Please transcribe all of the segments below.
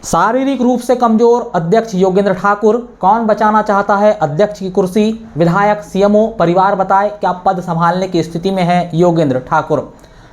शारीरिक रूप से कमजोर अध्यक्ष योगेंद्र ठाकुर, कौन बचाना चाहता है अध्यक्ष की कुर्सी? विधायक, सीएमओ परिवार बताए क्या पद संभालने की स्थिति में है योगेंद्र ठाकुर?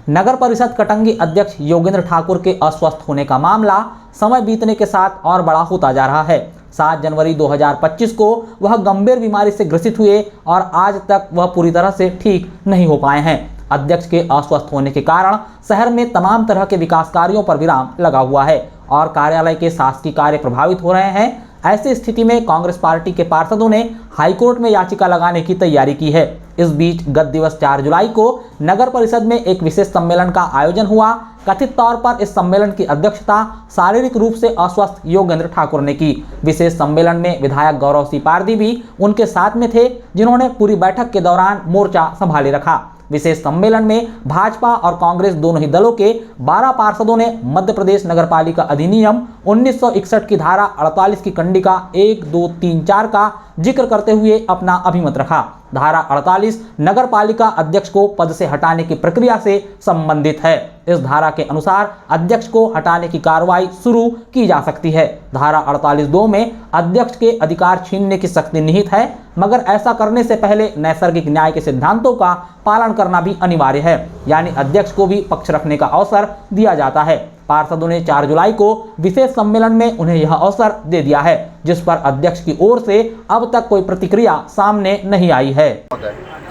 नगर परिषद कटंगी अध्यक्ष योगेंद्र ठाकुर के अस्वस्थ होने का मामला समय बीतने के साथ और बड़ा होता जा रहा है। 7 जनवरी 2025 को वह गंभीर बीमारी से ग्रसित हुए और आज तक वह पूरी तरह से ठीक नहीं हो पाए हैं। अध्यक्ष के अस्वस्थ होने के कारण शहर में तमाम तरह के विकास कार्यों पर विराम लगा हुआ है और कार्यालय के शासकीय कार्य प्रभावित हो रहे हैं। ऐसी स्थिति में कांग्रेस पार्टी के पार्षदों ने हाईकोर्ट में याचिका लगाने की तैयारी की है। इस बीच गत दिवस 4 जुलाई को नगर परिषद में एक विशेष सम्मेलन का आयोजन हुआ। कथित तौर पर इस सम्मेलन की अध्यक्षता शारीरिक रूप से अस्वस्थ योगेंद्र ठाकुर ने की। विशेष सम्मेलन में विधायक गौरव सिंह पारदी भी उनके साथ में थे, जिन्होंने पूरी बैठक के दौरान मोर्चा संभाले रखा। विशेष सम्मेलन में भाजपा और कांग्रेस दोनों ही दलों के 12 पार्षदों ने मध्य प्रदेश नगरपालिका अधिनियम 1961 की धारा 48 की कंडिका 1, 2, 3, 4 का जिक्र करते हुए अपना अभिमत रखा। धारा 48 नगर पालिका अध्यक्ष को पद से हटाने की प्रक्रिया से संबंधित है। इस धारा के अनुसार अध्यक्ष को हटाने की कार्रवाई शुरू की जा सकती है। धारा 48(2) में अध्यक्ष के अधिकार छीनने की शक्ति निहित है, मगर ऐसा करने से पहले नैसर्गिक न्याय के सिद्धांतों का पालन करना भी अनिवार्य है, यानी अध्यक्ष को भी पक्ष रखने का अवसर दिया जाता है। पार्षदों ने 4 जुलाई को विशेष सम्मेलन में उन्हें यह अवसर दे दिया है, जिस पर अध्यक्ष की ओर से अब तक कोई प्रतिक्रिया सामने नहीं आई है।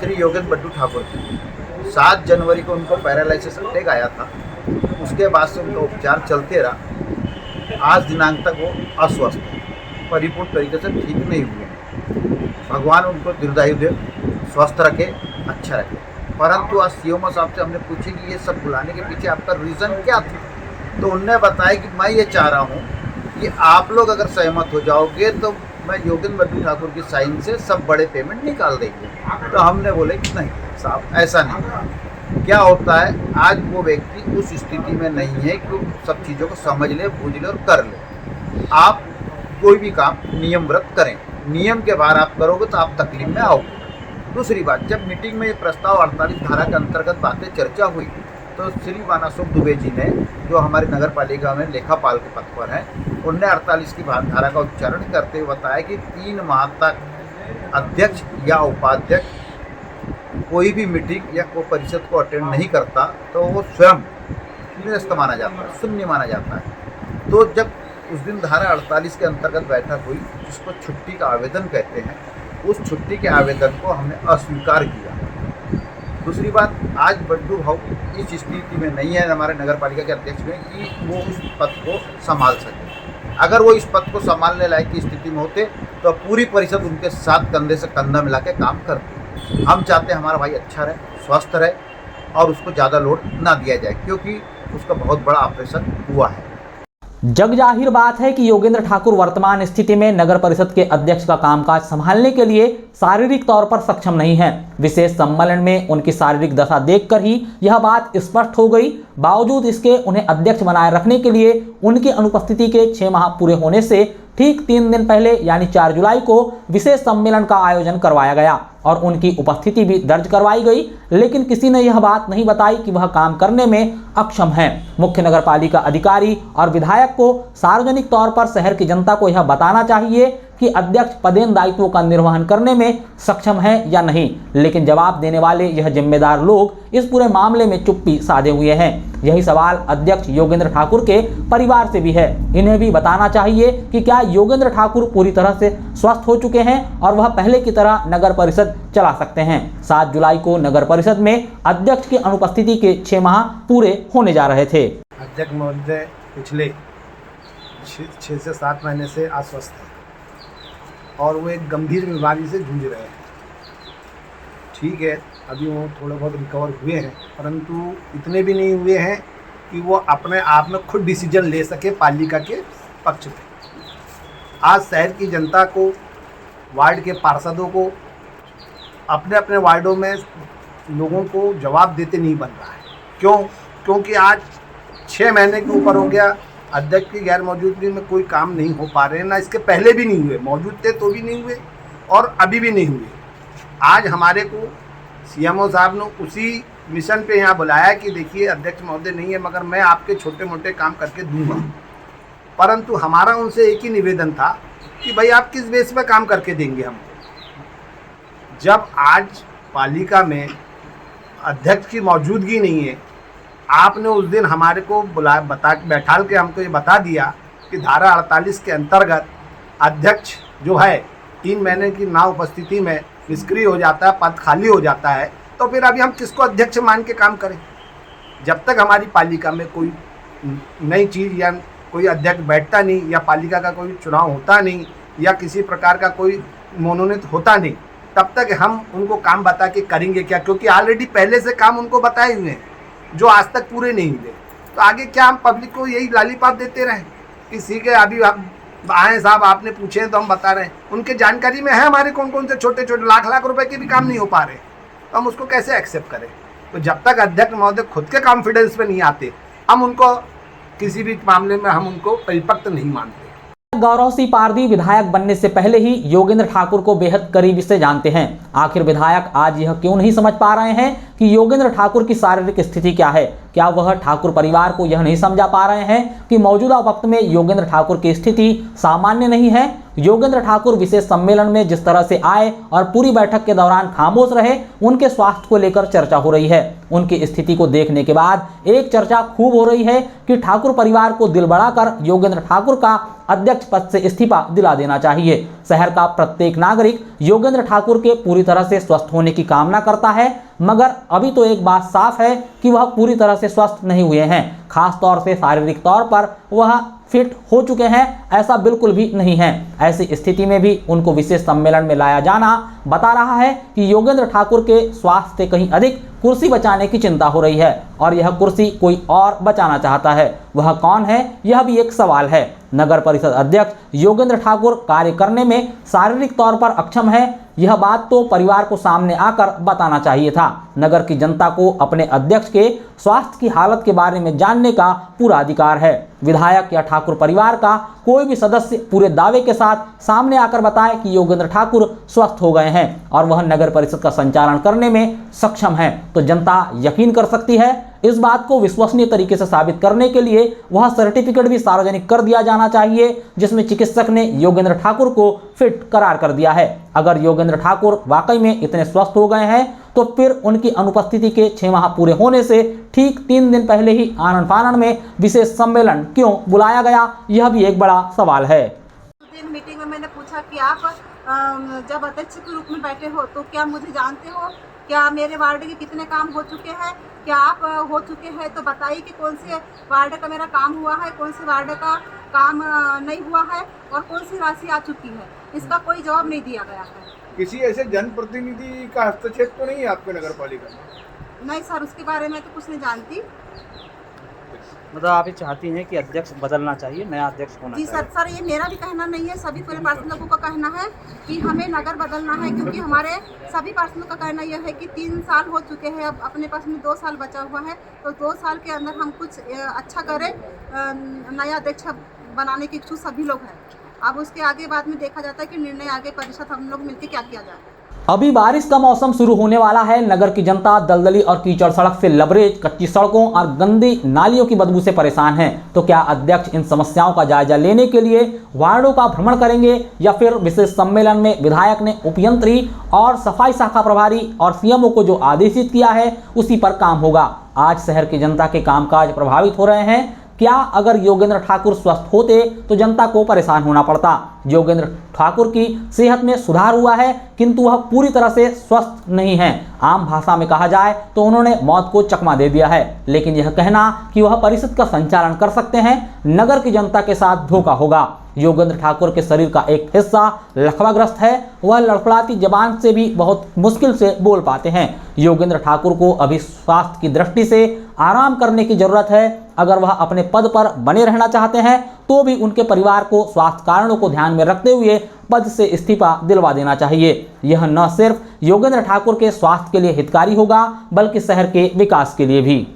श्री योगेंद्र बड्डू ठाकुर 7 जनवरी को उनको पैरालिसिस अटैक आया था। उसके बाद से उनका उपचार चलते रहा। आज दिनांक तक वो अस्वस्थ, परिपूर्ण तरीके से ठीक नहीं हुए। भगवान उनको दीर्घायु दे, स्वस्थ रखे, अच्छा रखे। परंतु आज सीएमओ साहब से हमने पूछे कि ये सब बुलाने के पीछे आपका रीज़न क्या था, तो उनने बताया कि मैं ये चाह रहा हूँ कि आप लोग अगर सहमत हो जाओगे तो मैं योगेंद्र बड्डू ठाकुर की साइन से सब बड़े पेमेंट निकाल देंगे। तो हमने बोले कि नहीं साहब, ऐसा नहीं। क्या होता है, आज वो व्यक्ति उस स्थिति में नहीं है कि सब चीज़ों को समझ ले, बूझ ले और कर ले। आप कोई भी काम नियम व्रत करें, नियम के बाहर आप करोगे तो आप तकलीफ में आओगे। दूसरी बात, जब मीटिंग में ये प्रस्ताव 48 धारा के अंतर्गत बातें चर्चा हुई तो श्री बानासुर दुबे जी ने, जो हमारी नगर पालिका में लेखापाल के पद पर हैं, उनने 48 की धारा का उच्चारण करते हुए बताया कि 3 माह तक अध्यक्ष या उपाध्यक्ष कोई भी मीटिंग या कोई परिषद को अटेंड नहीं करता तो वो स्वयं निरस्त माना जाता है, शून्य माना जाता है। तो जब उस दिन धारा 48 के अंतर्गत बैठक हुई, जिसको छुट्टी का आवेदन कहते हैं, उस छुट्टी के आवेदन को हमने अस्वीकार किया। दूसरी बात, आज बड्डू भाऊ इस स्थिति में नहीं है हमारे नगर पालिका के अध्यक्ष में कि वो उस पद को संभाल सके। अगर वो इस पद को संभालने लायक की स्थिति में होते तो पूरी परिषद उनके साथ कंधे से कंधा मिला के काम करती। हम चाहते हैं हमारा भाई अच्छा रहे, स्वस्थ रहे और उसको ज़्यादा लोड ना दिया जाए, क्योंकि उसका बहुत बड़ा ऑपरेशन हुआ है। जगजाहिर बात है कि योगेंद्र ठाकुर वर्तमान स्थिति में नगर परिषद के अध्यक्ष का कामकाज संभालने के लिए शारीरिक तौर पर सक्षम नहीं है। विशेष सम्मेलन में उनकी शारीरिक दशा देखकर ही यह बात स्पष्ट हो गई। बावजूद इसके उन्हें अध्यक्ष बनाए रखने के लिए उनकी अनुपस्थिति के 6 माह पूरे होने से ठीक 3 दिन पहले यानी 4 जुलाई को विशेष सम्मेलन का आयोजन करवाया गया और उनकी उपस्थिति भी दर्ज करवाई गई, लेकिन किसी ने यह बात नहीं बताई कि वह काम करने में अक्षम हैं। मुख्य नगर पालिका अधिकारी और विधायक को सार्वजनिक तौर पर शहर की जनता को यह बताना चाहिए कि अध्यक्ष पदेन दायित्वों का निर्वहन करने में सक्षम है या नहीं, लेकिन जवाब देने वाले यह जिम्मेदार लोग इस पूरे मामले में चुप्पी साधे हुए हैं। यही सवाल अध्यक्ष योगेंद्र ठाकुर के परिवार से भी है। इन्हें भी बताना चाहिए कि क्या योगेंद्र ठाकुर पूरी तरह से स्वस्थ हो चुके हैं और वह पहले की तरह नगर परिषद चला सकते हैं। 7 जुलाई को नगर परिषद में अध्यक्ष की अनुपस्थिति के 6 माह पूरे होने जा रहे थे। अध्यक्ष महोदय पिछले 6 से 7 महीने से अस्वस्थ है और वो एक गंभीर बीमारी से जूझ रहे हैं। ठीक है, अभी वो थोड़े बहुत रिकवर हुए हैं, परंतु इतने भी नहीं हुए हैं कि वो अपने आप में खुद डिसीजन ले सके पालिका के पक्ष में। आज शहर की जनता को, वार्ड के पार्षदों को, अपने अपने वार्डों में लोगों को जवाब देते नहीं बन रहा है। क्यों? क्योंकि आज 6 महीने के ऊपर हो गया, अध्यक्ष की गैर मौजूदगी में कोई काम नहीं हो पा रहे हैं। ना इसके पहले भी नहीं हुए, मौजूद थे तो भी नहीं हुए और अभी भी नहीं हुए। आज हमारे को सीएमओ साहब ने उसी मिशन पे यहाँ बुलाया कि देखिए अध्यक्ष महोदय नहीं है, मगर मैं आपके छोटे मोटे काम करके दूंगा। परंतु हमारा उनसे एक ही निवेदन था कि भाई आप किस बेस पर काम करके देंगे हमको। जब आज पालिका में अध्यक्ष की मौजूदगी नहीं है, आपने उस दिन हमारे को बैठाल के हमको ये बता दिया कि धारा 48 के अंतर्गत अध्यक्ष जो है 3 महीने की ना उपस्थिति में निष्क्रिय हो जाता है, पद खाली हो जाता है, तो फिर अभी हम किसको अध्यक्ष मान के काम करें? जब तक हमारी पालिका में कोई नई चीज़ या कोई अध्यक्ष बैठता नहीं या पालिका का कोई चुनाव होता नहीं या किसी प्रकार का कोई मनोनीत होता नहीं, तब तक हम उनको काम बता के करेंगे क्या? क्योंकि ऑलरेडी पहले से काम उनको बताए हुए हैं जो आज तक पूरे नहीं हुए। तो आगे क्या हम पब्लिक को यही लालीपाप देते रहें? किसी के अभी आए साहब आपने पूछे हैं तो हम बता रहे हैं, उनके जानकारी में है हमारे कौन कौन से छोटे छोटे लाख रुपए के भी काम नहीं हो पा रहे, तो हम उसको कैसे एक्सेप्ट करें? तो जब तक अध्यक्ष महोदय खुद के कॉन्फिडेंस पे नहीं आते, हम उनको किसी भी मामले में हम उनको परिपक्व नहीं मानते। गौरव सिंह पारदी विधायक बनने से पहले ही योगेंद्र ठाकुर को बेहद करीबी से जानते हैं। आखिर विधायक आज यह क्यों नहीं समझ पा रहे हैं कि योगेंद्र ठाकुर की शारीरिक स्थिति क्या है? क्या वह ठाकुर परिवार को यह नहीं समझा पा रहे हैं कि मौजूदा वक्त में योगेंद्र ठाकुर की स्थिति सामान्य नहीं है? योगेंद्र ठाकुर विशेष सम्मेलन में जिस तरह से आए और पूरी बैठक के दौरान खामोश रहे, उनके स्वास्थ्य को लेकर चर्चा हो रही है। उनकी स्थिति को देखने के बाद एक चर्चा खूब हो रही है कि ठाकुर परिवार को दिल बढ़ाकर योगेंद्र ठाकुर का अध्यक्ष पद से इस्तीफा दिला देना चाहिए। शहर का प्रत्येक नागरिक योगेंद्र ठाकुर के पूरी तरह से स्वस्थ होने की कामना करता है, मगर अभी तो एक बात साफ है कि वह पूरी तरह से स्वस्थ नहीं हुए हैं। खास तौर से शारीरिक तौर पर वह फिट हो चुके हैं ऐसा बिल्कुल भी नहीं है। ऐसी स्थिति में भी उनको विशेष सम्मेलन में लाया जाना बता रहा है कि योगेंद्र ठाकुर के स्वास्थ्य से कहीं अधिक कुर्सी बचाने की चिंता हो रही है और यह कुर्सी कोई और बचाना चाहता है। वह कौन है, यह भी एक सवाल है। नगर परिषद अध्यक्ष योगेंद्र ठाकुर कार्य करने में शारीरिक तौर पर अक्षम है, यह बात तो परिवार को सामने आकर बताना चाहिए था। नगर की जनता को अपने अध्यक्ष के स्वास्थ्य की हालत के बारे में जानने का पूरा अधिकार है। विधायक या ठाकुर परिवार का कोई भी सदस्य पूरे दावे के साथ सामने आकर बताए कि योगेंद्र ठाकुर स्वस्थ हो गए हैं और वह नगर परिषद का संचालन करने में सक्षम है, तो जनता यकीन कर सकती है। इस बात को विश्वसनीय तरीके से साबित करने के लिए वह सर्टिफिकेट भी सार्वजनिक कर दिया जाना चाहिए जिसमें चिकित्सक ने योगेंद्र ठाकुर को फिट करार कर दिया है। अगर योगेंद्र ठाकुर वाकई में इतने स्वस्थ हो गए हैं तो फिर उनकी अनुपस्थिति के 6 माह पूरे होने से ठीक 3 दिन पहले ही आनन फानन में विशेष सम्मेलन क्यों बुलाया गया, यह भी एक बड़ा सवाल है। मीटिंग में मैंने पूछा कि आप जब अध्यक्ष के रूप में बैठे हो तो क्या मुझे जानते हो, क्या मेरे वार्ड के कितने काम हो चुके हैं, क्या आप हो चुके हैं तो बताइए कि कौन से वार्ड का मेरा काम हुआ है, कौन से वार्ड का काम नहीं हुआ है और कौन सी राशि आ चुकी है। इसका कोई जवाब नहीं दिया गया है। किसी ऐसे जनप्रतिनिधि का हस्तक्षेप तो नहीं है आपके नगर पालिका में? नहीं सर, उसके बारे में तो कुछ नहीं जानती। मतलब आप ये चाहती हैं कि अध्यक्ष बदलना चाहिए, नया अध्यक्ष होना जी चाहिए? सर, ये मेरा भी कहना नहीं है, सभी पूरे पार्षद लोगों का कहना है कि हमें नगर बदलना है, क्योंकि हमारे सभी पार्षदों का कहना यह है कि 3 साल हो चुके हैं, अब अपने पास में 2 साल बचा हुआ है, तो 2 साल के अंदर हम कुछ अच्छा करें। नया अध्यक्ष बनाने के इच्छुक सभी लोग हैं। अब उसके आगे बाद में देखा जाता है कि निर्णय आगे परिषद हम लोग मिलकर क्या किया जाए। अभी बारिश का मौसम शुरू होने वाला है। नगर की जनता दलदली और कीचड़ सड़क से लबरेज, कच्ची सड़कों और गंदी नालियों की बदबू से परेशान है। तो क्या अध्यक्ष इन समस्याओं का जायजा लेने के लिए वार्डों का भ्रमण करेंगे या फिर विशेष सम्मेलन में विधायक ने उपयंत्री और सफाई शाखा प्रभारी और सीएमओ को जो आदेशित किया है उसी पर काम होगा? आज शहर की जनता के कामकाज प्रभावित हो रहे हैं। क्या अगर योगेंद्र ठाकुर स्वस्थ होते तो जनता को परेशान होना पड़ता? योगेंद्र ठाकुर की सेहत में सुधार हुआ है किंतु वह पूरी तरह से स्वस्थ नहीं है। आम भाषा में कहा जाए तो उन्होंने मौत को चकमा दे दिया है। लेकिन यह कहना कि वह परिषद का संचालन कर सकते हैं नगर की जनता के साथ धोखा होगा। योगेंद्र ठाकुर के शरीर का एक हिस्सा लकवाग्रस्त है, वह लड़खड़ाती जबान से भी बहुत मुश्किल से बोल पाते हैं। योगेंद्र ठाकुर को अभी स्वास्थ्य की दृष्टि से आराम करने की जरूरत है। अगर वह अपने पद पर बने रहना चाहते हैं तो भी उनके परिवार को स्वास्थ्य कारणों को ध्यान में रखते हुए पद से इस्तीफा दिलवा देना चाहिए। यह न सिर्फ योगेंद्र ठाकुर के स्वास्थ्य के लिए हितकारी होगा बल्कि शहर के विकास के लिए भी।